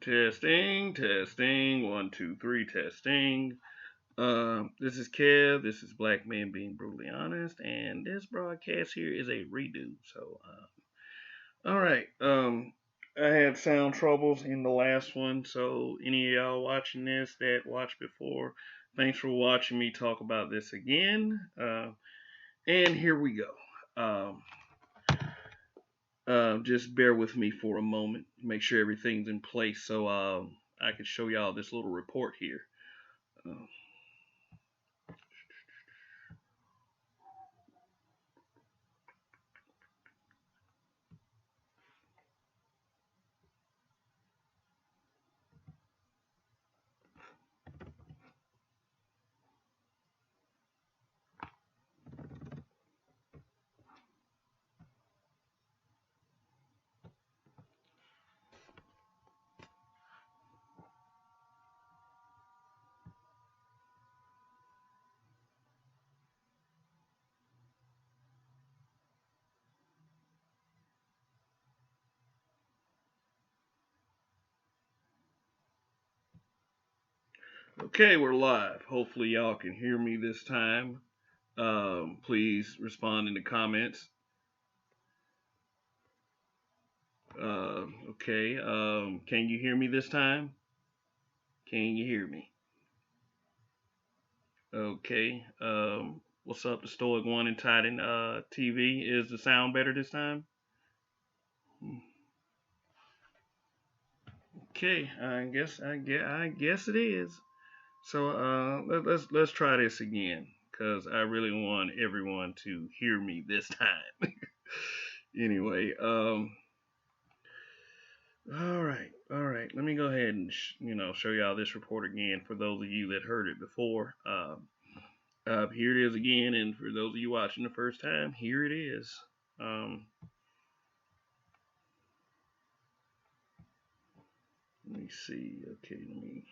Testing, testing, one, two, three, testing. This is Kev. This is Black Man Being Brutally Honest, and this broadcast here is a redo. All right. I had sound troubles in the last one, so any of y'all watching this that watched before, thanks for watching me talk about this again. And here we go. Um, just bear with me for a moment, make sure everything's in place, so I can show y'all this little report here. Uh, Okay, we're live. Hopefully, y'all can hear me this time. Please respond in the comments. Okay, can you hear me this time? Can you hear me? Okay. What's up, the Stoic One and Titan TV? Is the sound better this time? Okay, I guess it is. So let's try this again, cause I really want everyone to hear me this time. Anyway, all right. Let me go ahead and show y'all this report again for those of you that heard it before. Here it is again, and for those of you watching the first time, here it is. Let me see. Okay, let me.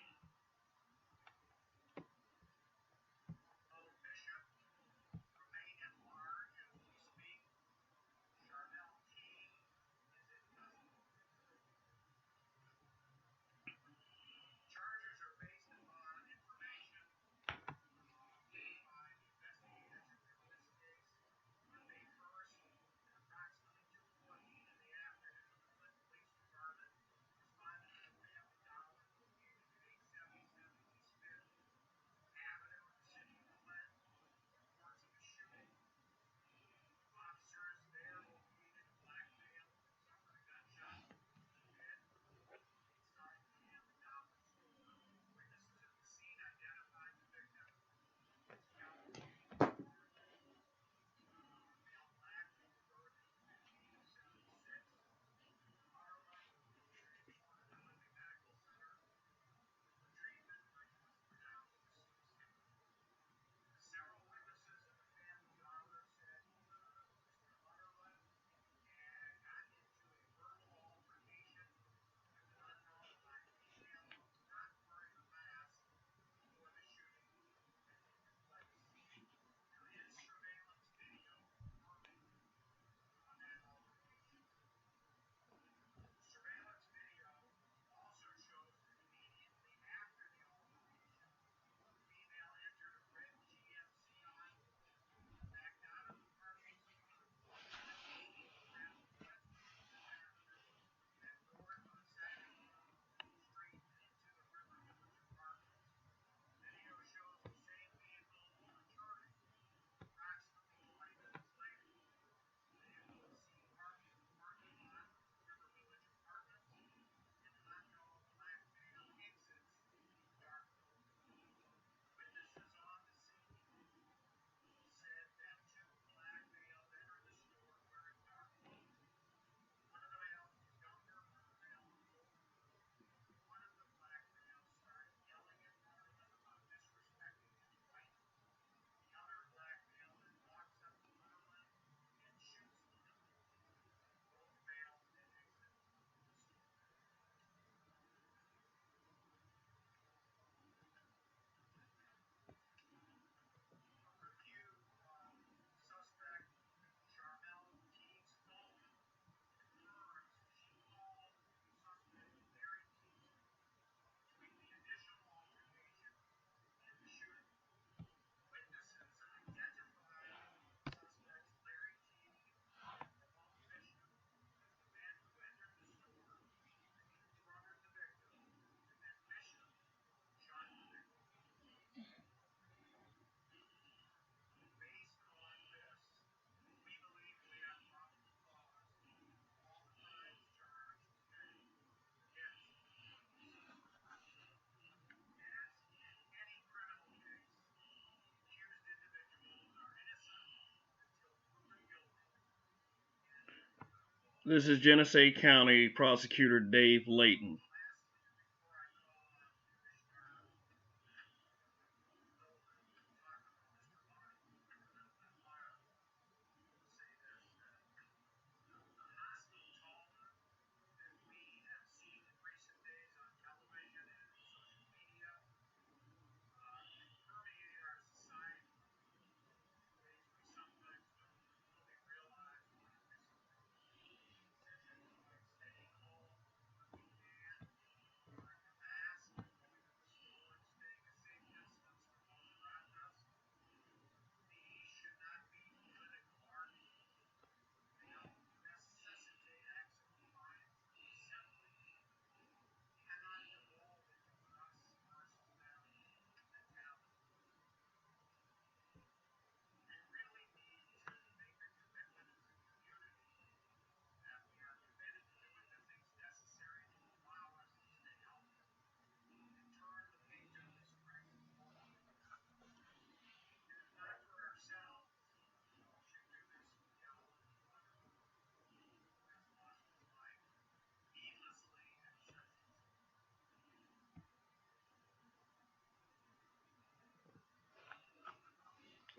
This is Genesee County Prosecutor Dave Layton.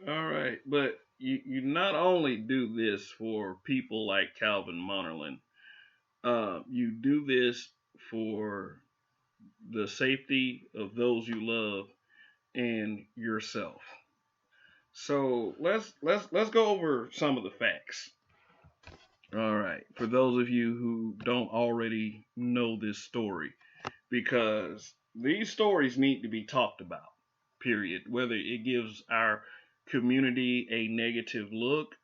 All right, but you not only do this for people like Calvin Monerlin, you do this for the safety of those you love and yourself. So let's go over some of the facts. All right, for those of you who don't already know this story, because these stories need to be talked about. Period. Whether it gives our community a negative look,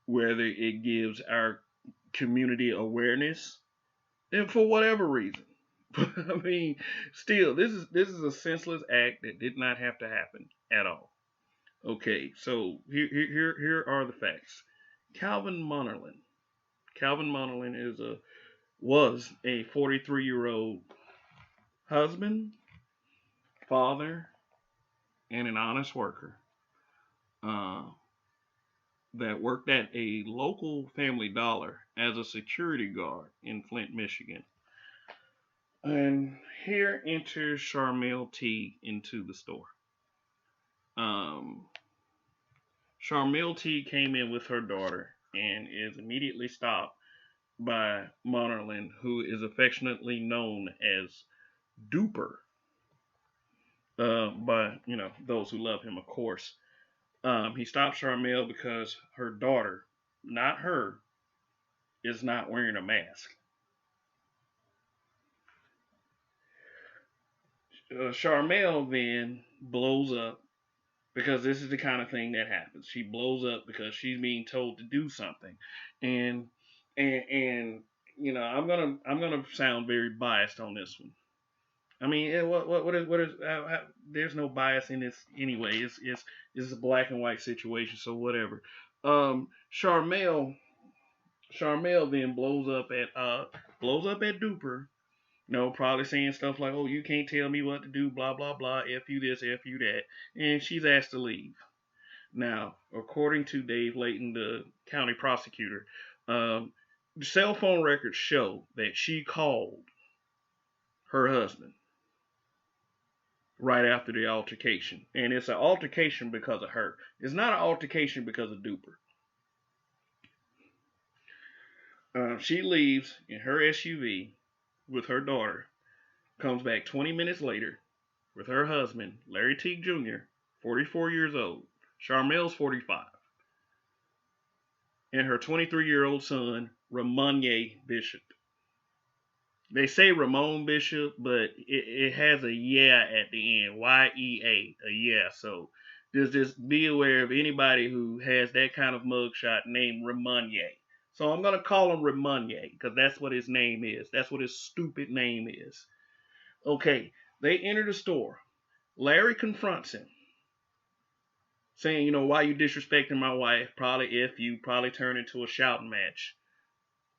whether it gives our community awareness, and for whatever reason. I mean, still, this is a senseless act that did not have to happen at all. Okay, so here are the facts. Calvin Monerlin. Calvin Monerlin was a 43-year-old husband, father, and an honest worker uh, that worked at a local Family Dollar as a security guard in Flint, Michigan. And here enters Charmel T into the store. Um, Charmel T came in with her daughter and is immediately stopped by Monerlin, who is affectionately known as Duper by those who love him, of course. He stops Charmel because her daughter, not her, is not wearing a mask. Charmel then blows up because this is the kind of thing that happens. She blows up because she's being told to do something, and and I'm gonna sound very biased on this one. I mean, what is there's no bias in this anyway. It's a black and white situation, so whatever. Um, Charmel Charmel then blows up at Duper. Probably saying stuff like, "Oh, you can't tell me what to do," blah blah blah, "F you this, F you that," and she's asked to leave. Now, according to Dave Layton, the county prosecutor, um, cell phone records show that she called her husband right after the altercation, and it's an altercation because of her. It's not an altercation because of Duper. She leaves in her SUV with her daughter, comes back 20 minutes later with her husband, Larry Teague Jr., 44 years old. Charmel's 45. And her 23-year-old son, Ramonye Bishop. They say Ramon Bishop, but it has a yeah at the end. Y-E-A, a yeah. So just be aware of anybody who has that kind of mugshot named Ramonye. So I'm going to call him Ramonye because that's what his name is. That's what his stupid name is. Okay, they enter the store. Larry confronts him, saying, why you disrespecting my wife? Probably if you probably turn into a shouting match.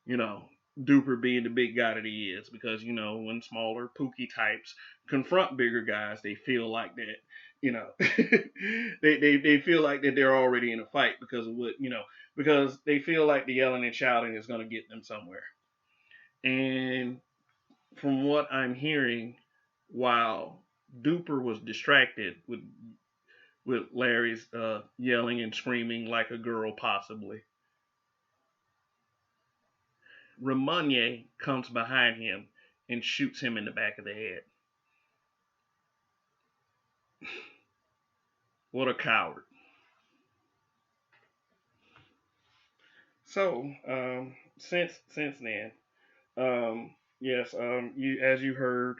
You know, Duper being the big guy that he is, because when smaller pookie types confront bigger guys, they feel like that. You know, they feel like that they're already in a fight because of what because they feel like the yelling and shouting is going to get them somewhere. And from what I'm hearing, while Duper was distracted with Larry's yelling and screaming like a girl, possibly, Ramonier comes behind him and shoots him in the back of the head. What a coward! So since then, yes, you as you heard,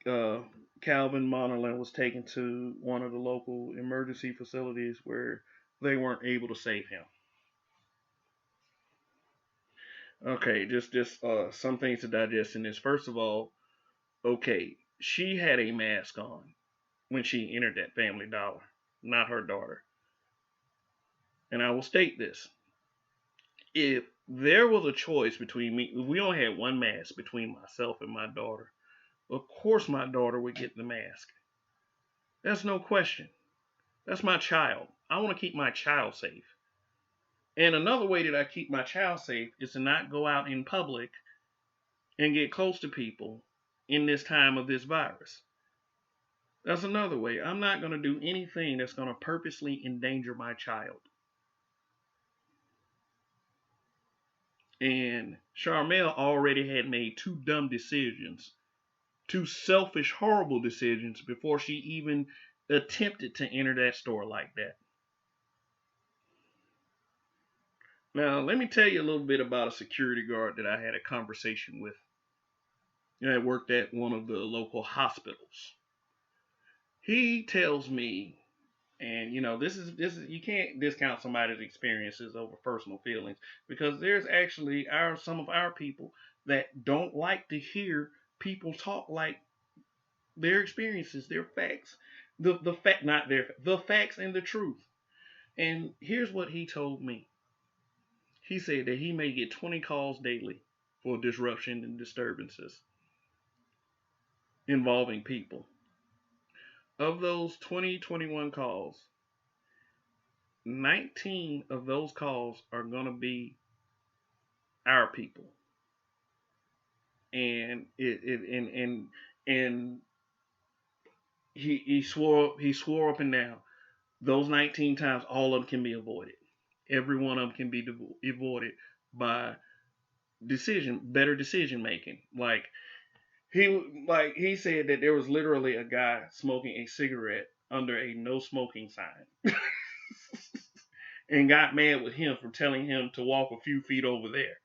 uh, Calvin Monahan was taken to one of the local emergency facilities where they weren't able to save him. Okay, just some things to digest in this. First of all, okay, she had a mask on when she entered that Family Dollar, not her daughter. And I will state this: if there was a choice between me, if we only had one mask between myself and my daughter, of course my daughter would get the mask. That's no question. That's my child. I want to keep my child safe. And another way that I keep my child safe is to not go out in public and get close to people in this time of this virus. That's another way. I'm not going to do anything that's going to purposely endanger my child. And Charmel already had made two dumb decisions, two selfish, horrible decisions before she even attempted to enter that store like that. Now, let me tell you a little bit about a security guard that I had a conversation with. I worked at one of the local hospitals. He tells me, and this is you can't discount somebody's experiences over personal feelings because there's actually some of our people that don't like to hear people talk like their experiences, their facts, the fact not their the facts and the truth. And here's what he told me. He said that he may get 20 calls daily for disruption and disturbances involving people. Of those 21 calls, 19 of those calls are going to be our people. And and he swore up and down those 19 times all of them can be avoided. Every one of them can be avoided by better decision making. He said that there was literally a guy smoking a cigarette under a no smoking sign and got mad with him for telling him to walk a few feet over there.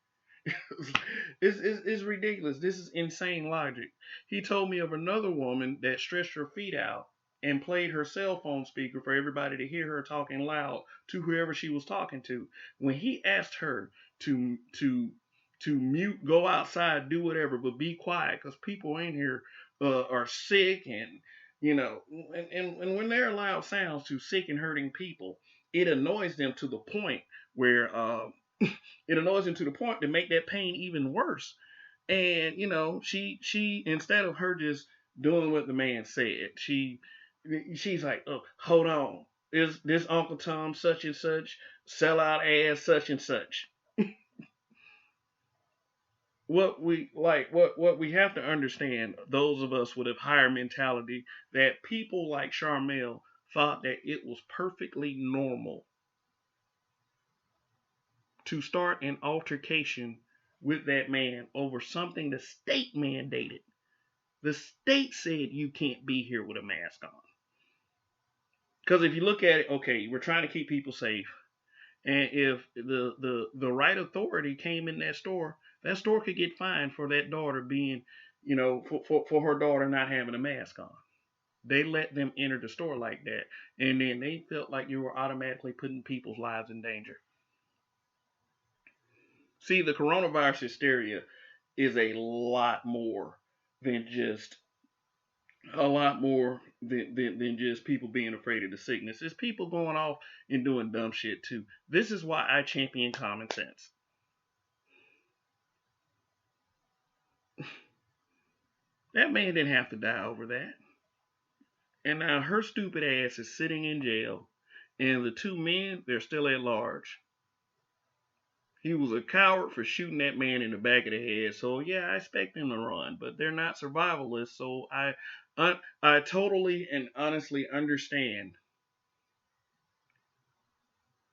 It's ridiculous. This is insane logic. He told me of another woman that stretched her feet out and played her cell phone speaker for everybody to hear her talking loud to whoever she was talking to. When he asked her to mute, go outside, do whatever, but be quiet because people in here are sick and and when they're loud sounds to sick and hurting people, it annoys them to the point where it annoys him to the point to make that pain even worse. And she instead of her just doing what the man said, she's like, oh, hold on, is this Uncle Tom such and such sell out ass such and such? What we have to understand, those of us with a higher mentality, that people like Charmel thought that it was perfectly normal to start an altercation with that man over something the state mandated. The state said you can't be here with a mask on. Because if you look at it, okay, we're trying to keep people safe. And if the right authority came in that store could get fined for that daughter being, for her daughter not having a mask on. They let them enter the store like that. And then they felt like you were automatically putting people's lives in danger. See, the coronavirus hysteria is than just a lot more than just people being afraid of the sickness. It's people going off and doing dumb shit too. This is why I champion common sense. That man didn't have to die over that. And now her stupid ass is sitting in jail, and the two men, they're still at large. He was a coward for shooting that man in the back of the head. So yeah, I expect him to run, but they're not survivalists. So I totally and honestly understand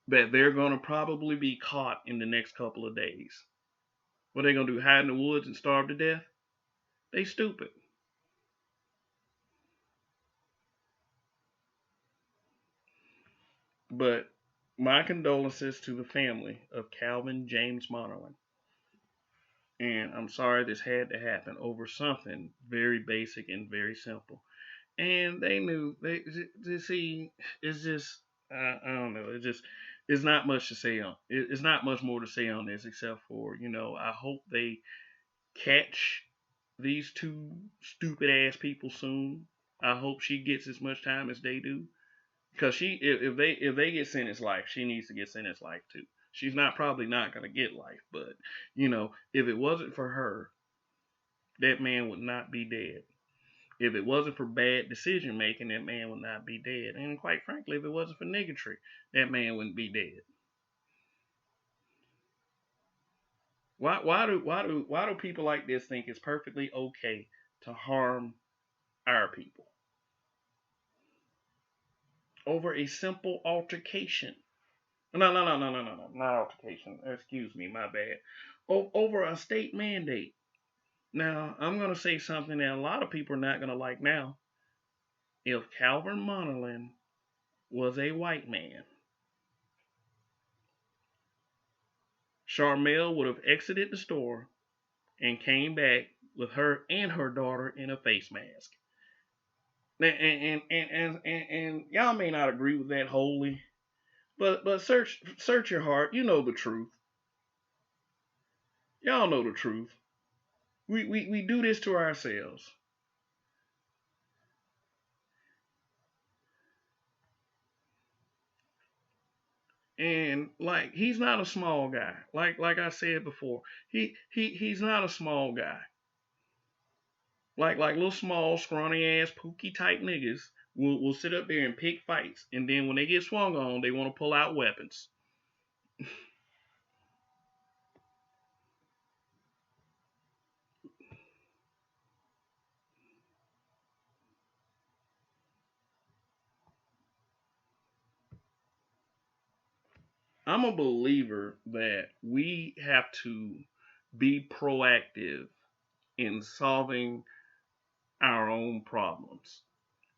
that they're gonna probably be caught in the next couple of days. What are they gonna do? Hide in the woods and starve to death? They stupid. But my condolences to the family of Calvin James Monerlin. And I'm sorry this had to happen over something very basic and very simple. And they knew they see it's just I don't know. It just it's not much to say on. It's not much more to say on this except for I hope they catch these two stupid ass people soon. I hope she gets as much time as they do. Because if they get sentenced life, she needs to get sentenced life too. She's not probably not gonna get life, but if it wasn't for her, that man would not be dead. If it wasn't for bad decision making, that man would not be dead. And quite frankly, if it wasn't for niggatry, that man wouldn't be dead. Why do people like this think it's perfectly okay to harm our people over a simple altercation? No, not altercation. Excuse me, my bad. Over a state mandate. Now, I'm going to say something that a lot of people are not going to like now. If Calvin Monerlin was a white man, Charmel would have exited the store and came back with her and her daughter in a face mask. And y'all may not agree with that wholly, but search your heart. You know the truth. Y'all know the truth. We do this to ourselves. And like he's not a small guy. Like I said before, he's not a small guy. Like little small, scrawny ass, pookie type niggas will sit up there and pick fights, and then when they get swung on, they want to pull out weapons. I'm a believer that we have to be proactive in solving our own problems.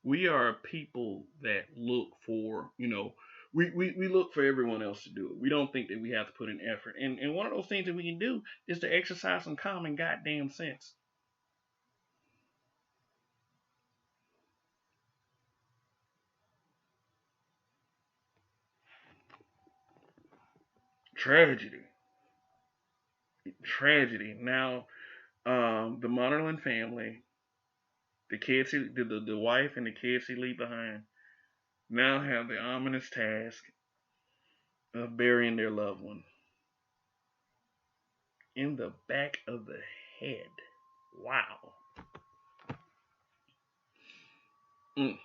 We are a people that look for, we look for everyone else to do it. We don't think that we have to put in effort. And one of those things that we can do is to exercise some common goddamn sense. Tragedy. Tragedy. Now, the Monerland family, the kids, the wife and the kids he leave behind, now have the ominous task of burying their loved one in the back of the head. Wow. Mm.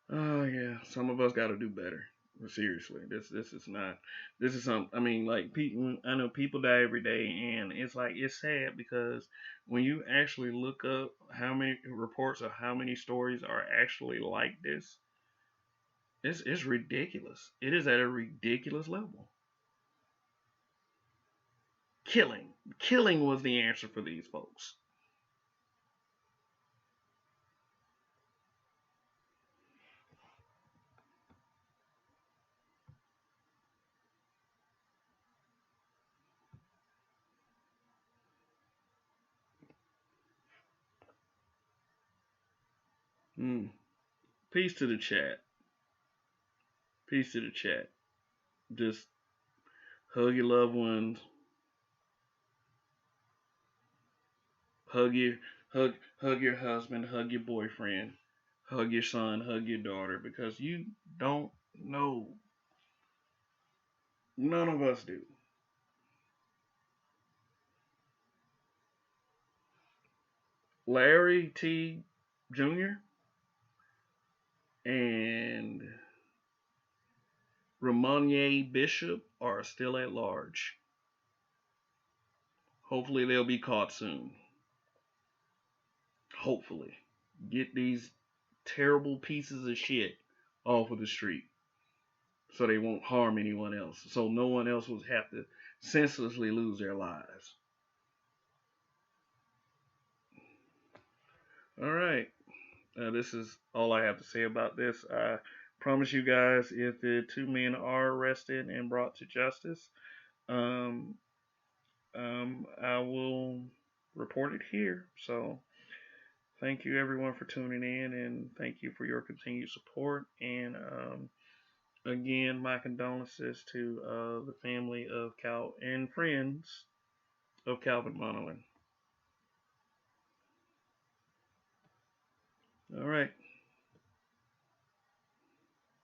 Oh yeah, some of us got to do better. Seriously, this is not. This is some. I mean, like people. I know people die every day, and it's sad because when you actually look up how many reports of how many stories are actually like this, it's ridiculous. It is at a ridiculous level. Killing was the answer for these folks. Mm. Peace to the chat. Peace to the chat. Just hug your loved ones. Hug your hug your husband. Hug your boyfriend. Hug your son. Hug your daughter because you don't know. None of us do. Larry T. Jr. and Ramonier Bishop are still at large. Hopefully they'll be caught soon. Hopefully. Get these terrible pieces of shit off of the street so they won't harm anyone else. So no one else will have to senselessly lose their lives. All right. This is all I have to say about this. I promise you guys, if the two men are arrested and brought to justice, um, I will report it here. So thank you everyone for tuning in, and thank you for your continued support. And again, my condolences to the family of Cal and friends of Calvin Monahan. All right.